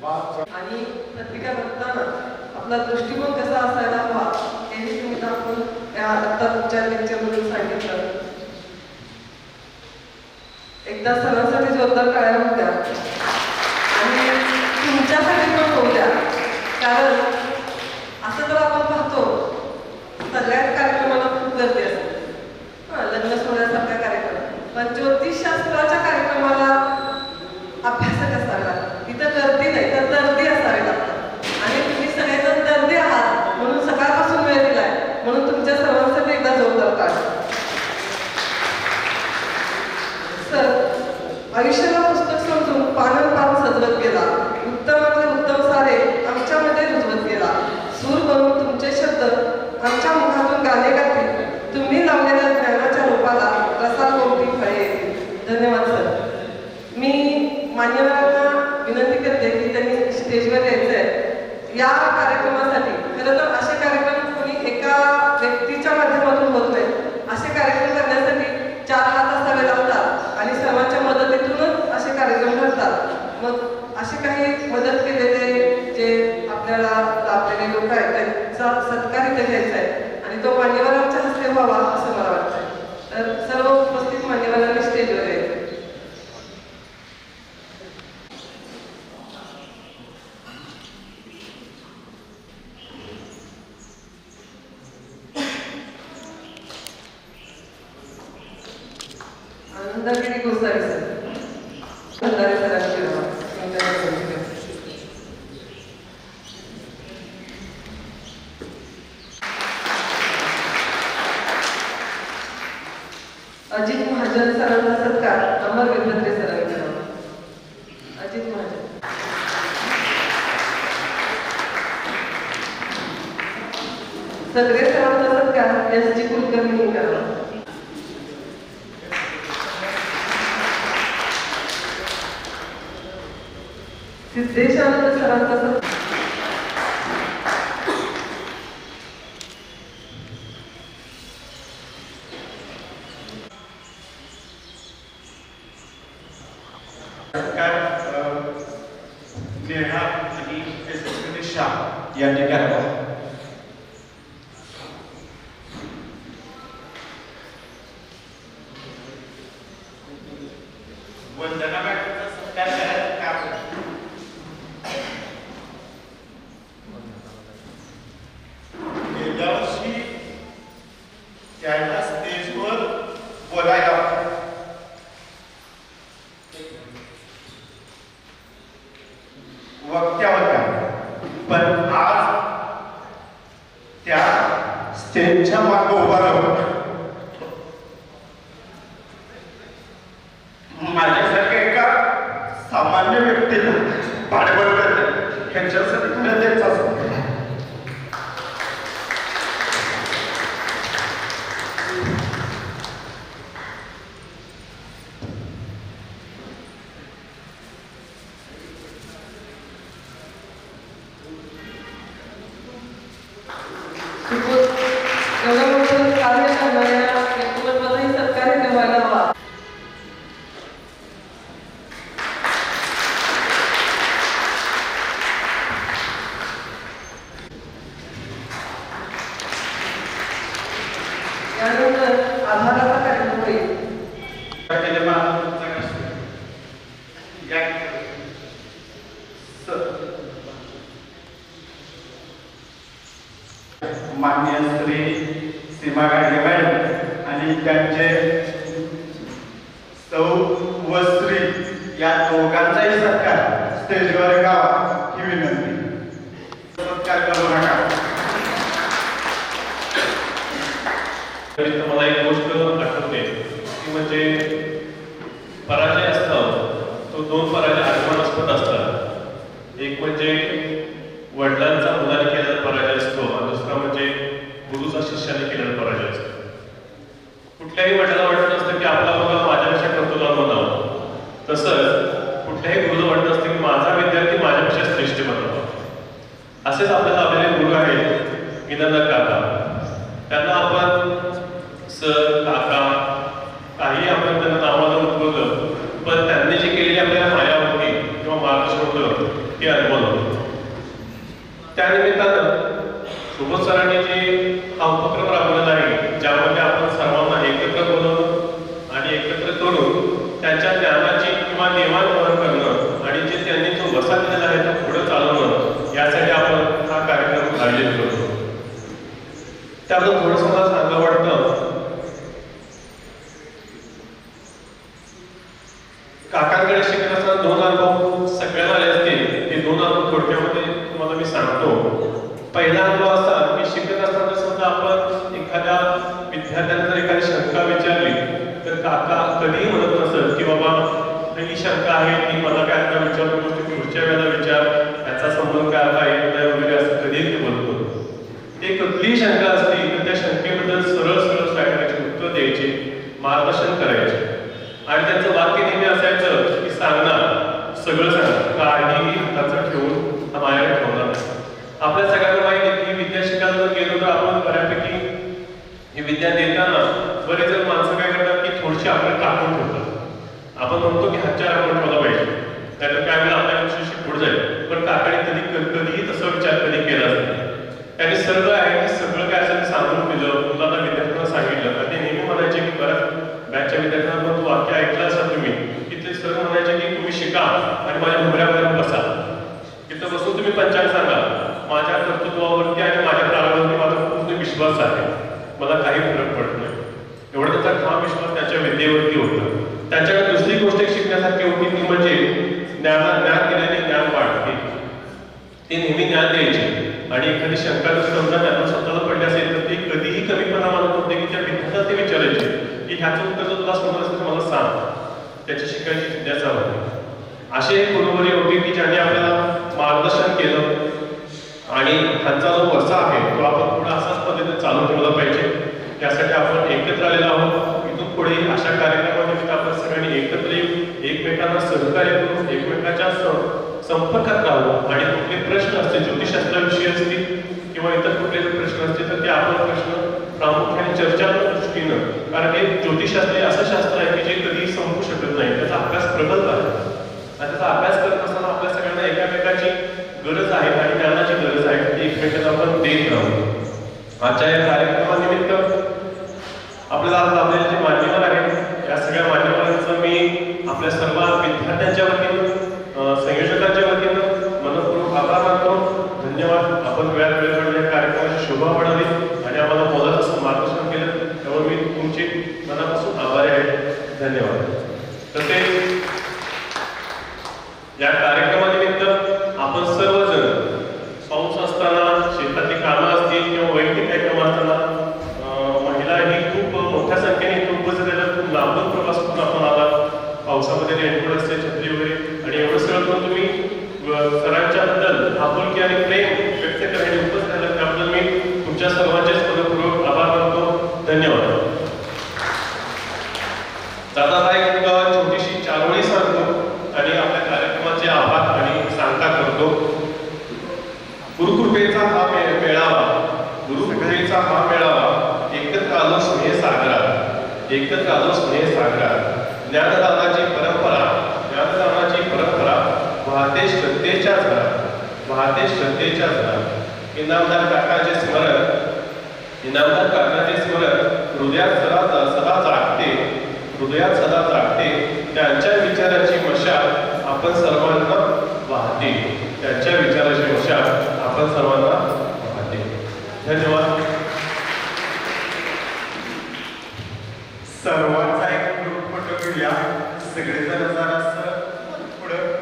आणि पत्रिका बघताना आपला दृष्टिकोन कसा असायला हवा हेही तुम्ही दाखवून या आत्ताच्या लेक्चरमधून सांगितलं. एकदा सर्वांसाठी जोरदार टाळ्या होत्या आणि तुमच्यासाठी पण होऊ द्या. कारण असं तर आपण पाहतो सगळ्याच कार्यक्रमाला खूप गर्दी असते. लग्न सोहळ्यासारखा कार्यक्रम, पण ज्योतिषशास्त्राच्या कार्यक्रमाला अभ्यासक असावे लागतात. तिथं गर्दी नाही तर दर्दी असावे लागतात. आणि तुम्ही सगळेजण दर्दी आहात म्हणून सकाळपासून वेळ दिलाय, म्हणून तुमच्या सर्वांसाठी एकदा जोरदार टाळ्या. सर, आयुष्याला पुस्तक समजून पान सजवत गेला. उत्तमातले उत्तम सारे आमच्यामध्ये रुजवत गेला. सूर बनून तुमचे शब्द आमच्या मुखातून गाणे गातील. तुम्ही लावलेल्या ज्ञानाच्या रूपाला रसाल कोणती फळे येतील. धन्यवाद सर. मी मान्यवरांना विनंती करते की त्यांनी स्टेजवर यायचं आहे या कार्यक्रमासाठी. खरं तर असे कार्यक्रम कोणी एका व्यक्तीच्या माध्यमातून होत नाही. असे कार्यक्रम करण्यासाठी 4 हात असावे लागतात आणि सर्वांच्या मदतीतूनच असे कार्यक्रम घडतात. मग असे काही मदत केलेले जे आपल्याला लाभलेले लोक आहेत त्यांचा सत्कार इथे घ्यायचा आहे आणि तो मान्यवरांच्या हस्ते व्हावा असं मला वाटतं. तर सर्व उपस्थित मान्यवरांनी स्टेजवर यायचं. आनंदगिरी गोसावी सर, भंडारे सरांची अजित महाजन सरांचा सत्कार अमर विभद्रे सरांनी करावा. अजित महाजन. सगळे सरांचा सत्कार एस.जी. कुलकर्णी करावा. सिद्धेशानंद सरांचा सत्कार नेहा आणि एस.एस. शाह यांनी करावा. वंदना मॅडमचा सत्कार करायचं काम गेल्या वर्षी त्यांना स्टेजवर बोलायला वक्त्या होत्या, पण आज त्या स्टेजच्या मागे उभा राहून माझ्यासारख्या एका सामान्य व्यक्तीला पाठबळ करते ह्याच्यासाठी तुला द्यायचा असतो. एवढं मोठं कार्य करणाऱ्या व्यक्तिमत्वाचाही सत्कार इथे व्हायला हवा. यानंतर आधाराचा कार्यक्रम होईल. मान्य श्री सीमा गाडगे मॅडम आणि त्यांचे सौ व श्री या दोघांचाही सत्कार स्टेजवर गावा ही विनंती. सत्कार करू नका. मला एक गोष्ट आठवते ती म्हणजे पराजय असतो तो 2 पराजय आगमनास्पद असतात. एक म्हणजे वडिलांचा मुलाने केलेला पराजय असतो आणि दुसरा म्हणजे गुरुचा शिष्याने केलेला पराजय असतो. कुठल्याही वडिलाला वाटत असतं की आपला मुलगा माझ्यापेक्षा कर्तृत्वान बनावा, तसंच कुठल्याही गुरुला वाटत असतं की माझा विद्यार्थी माझ्यापेक्षा श्रेष्ठ बनावा. असेच आपल्याला आपल्याला गुरु आहेत विनंद काका, त्यांना आपण सर काका काही आपण त्यांना नावाला उद्भवलं देवाणघेवाण करणं आणि जे त्यांनी जो वसा दिलेला आहे तो पुढे चालवणं, यासाठी आपण हा कार्यक्रम आयोजित करतो. त्याबद्दल थोडंसं मला सांगावं वाटतं. काकांकडे शिकत असताना 2 अनुभव सगळ्यांना आले असतील. ते 2 अनुभव थोडक्यामध्ये तुम्हाला मी सांगतो. पहिला अनुभव असा की शिकत असताना समजा आपण एखाद्या विद्यार्थ्याला जर एखादी शंका विचारली तर काका कधीही म्हणत नसत की बाबा ही शंका आहे ती मला काय आता विचारू नको, पुढच्या वेळेला विचार, याचा संबंध काय आता येत नाही वगैरे असं कधीही ते बोलतो. ते कुठलीही शंका असली तर त्या शंकेबद्दल सरळ सरळ सांगायचे, उत्तर द्यायचे, मार्गदर्शन करायचे. आणि त्यांचं वाक्य नेहमी असायचं की सांगणार सगळं सांगणार, काहीही हाताचं ठेवून हा माझ्याकडे ठेवणार नाही. आपल्या सगळ्यांना माहिती आहे की विद्या शिकायला जर गेलो तर आपण बऱ्यापैकी ही विद्या देताना बरेच जण माणसं काय करतात की थोडीशी आपल्याला टाकून ठेवतात. आपण म्हणतो की हातच्या राखून ठेवला पाहिजे, नाहीतर काय वेळेला आपल्याला शिक्षण पुढे जाईल. पण काकाने कधीही तसा विचार कधी केला नाही. त्यांनी सगळं आहे की सगळं काय असेल सांगून दिलं, मुलांना विद्यार्थ्यांना सांगितलं. आणि ते नेहमी म्हणायचे की बऱ्याच बॅचच्या विद्यार्थ्यांना पण तो वाक्य ऐकलं असाल तुम्ही की ते सर म्हणायचे की तुम्ही शिका आणि माझ्या उमऱ्यावर बसा. तिथं बसून तुम्ही पंचांग सांगा, माझ्या कर्तृत्वावरती आणि माझ्या प्राणावरती माझा पूर्ण विश्वास आहे, मला काही फरक पडत नाही. एवढा त्याचा ठाम विश्वास त्याच्या विद्येवरती होता. त्याच्याकडे दुसरी गोष्ट शिकण्यासारखी होती ती म्हणजे ज्ञान दिल्याने ज्ञान वाढते. ते नेहमी ज्ञान द्यायचे आणि एखादी शंका जर समजा त्यांना स्वतःला पडली असेल तर ते कधीही कमीपणा मानत होते की त्या विद्यार्थ्याला ते विचारायचे की ह्याचं उत्तर जर तुला समजलं असेल तर मला सांग, त्याची शिकायची जिज्ञासा होती. असे एक गुरुवरी होते की ज्यांनी आपल्याला मार्गदर्शन केलं आणि त्यांचा जो वसा आहे तो आपण पुढे असाच पद्धतीने चालू ठेवला पाहिजे. त्यासाठी आपण एकत्र आलेलो आहोत. इथून पुढे अशा कार्यक्रमानिमित्त आपण सगळ्यांनी एकत्र येऊन एकमेकांना सहकार्य करून एकमेकांच्या संपर्कात राहू आणि कुठले प्रश्न असतील, ज्योतिषशास्त्राविषयी असतील किंवा इतर कुठले जर प्रश्न असतील तर ते आपण प्रश्न प्रामुख्याने चर्चात्मक दृष्टीनं, कारण हे ज्योतिषशास्त्र हे असं शास्त्र आहे की जे कधीही संपू शकत नाही. त्याचा अभ्यास प्रगल्भ आहे आणि त्याचा अभ्यास करत असताना आपल्या सगळ्यांना एकामेकाची गरज आहे आणि ज्ञानाची गरज आहे ती एकमेकांना आपण देत राहू. आजच्या या कार्यक्रमानिमित्त आपल्याला आज लाभलेले जे मान्यवर आहेत या सगळ्या मान्यवरांचं मी आपल्या सर्व विद्यार्थ्यांच्या वतीनं, संयोजकांच्या वतीनं मनपूर्वक आभार मानतो. धन्यवाद. आपण वेळात वेळ काढून या कार्यक्रमाची शोभा वाढवली आणि आम्हाला बोलायचं असं मार्गदर्शन केलं, त्यामुळे मी तुमचे मनापासून आभारी आहे. धन्यवाद. तसेच या कार्यक्रमानिमित्त आपण सर्वजण पाऊस असताना, शेतातली कामं असतील किंवा वैयक्तिक काही कामं असताना महिलाही खूप मोठ्या संख्येने इथून उपस्थित आहेत. खूप लांबून प्रवास करून आपण आला. पावसामध्ये रेनकोट असते, छत्री वगैरे, आणि एवढं सगळं करून तुम्ही सरांच्या बद्दल आपुलकी आणि प्रेम व्यक्त करण्यासाठी उपस्थित झाला त्याबद्दल मी तुमच्या सर्वांचे मनपूर्वक आभार मानतो. धन्यवाद. दादा एक छोटीशी चारोळी सांगतो आणि आपल्या कार्यक्रमाचे आभार आणि सांगता करतो. गुरुकृपेचा हा मेळावा, गुरुकृपेचा हा मेळावा, एकत्र आलो स्नेह सागरात, एकत्र आलो स्नेह सागरात. ज्ञानदानाची परंपरा, ज्ञानदानाची परंपरा वाहते श्रद्धेच्या झरात, वाहते श्रद्धेच्या झरात. इनामदार काकाचे स्मरण, इनामदार काकाचे स्मरण हृदयात सदा जागते, हृदयात सदा जागते. त्यांच्या विचाराची मशाल आपण सर्वांना वाहते, त्यांच्या विचाराची मशाल आपण सर्वांना वाहते. धन्यवाद. सर्वांचा एक ग्रुप फोटो घेऊया. सगळेजण जरा पुढं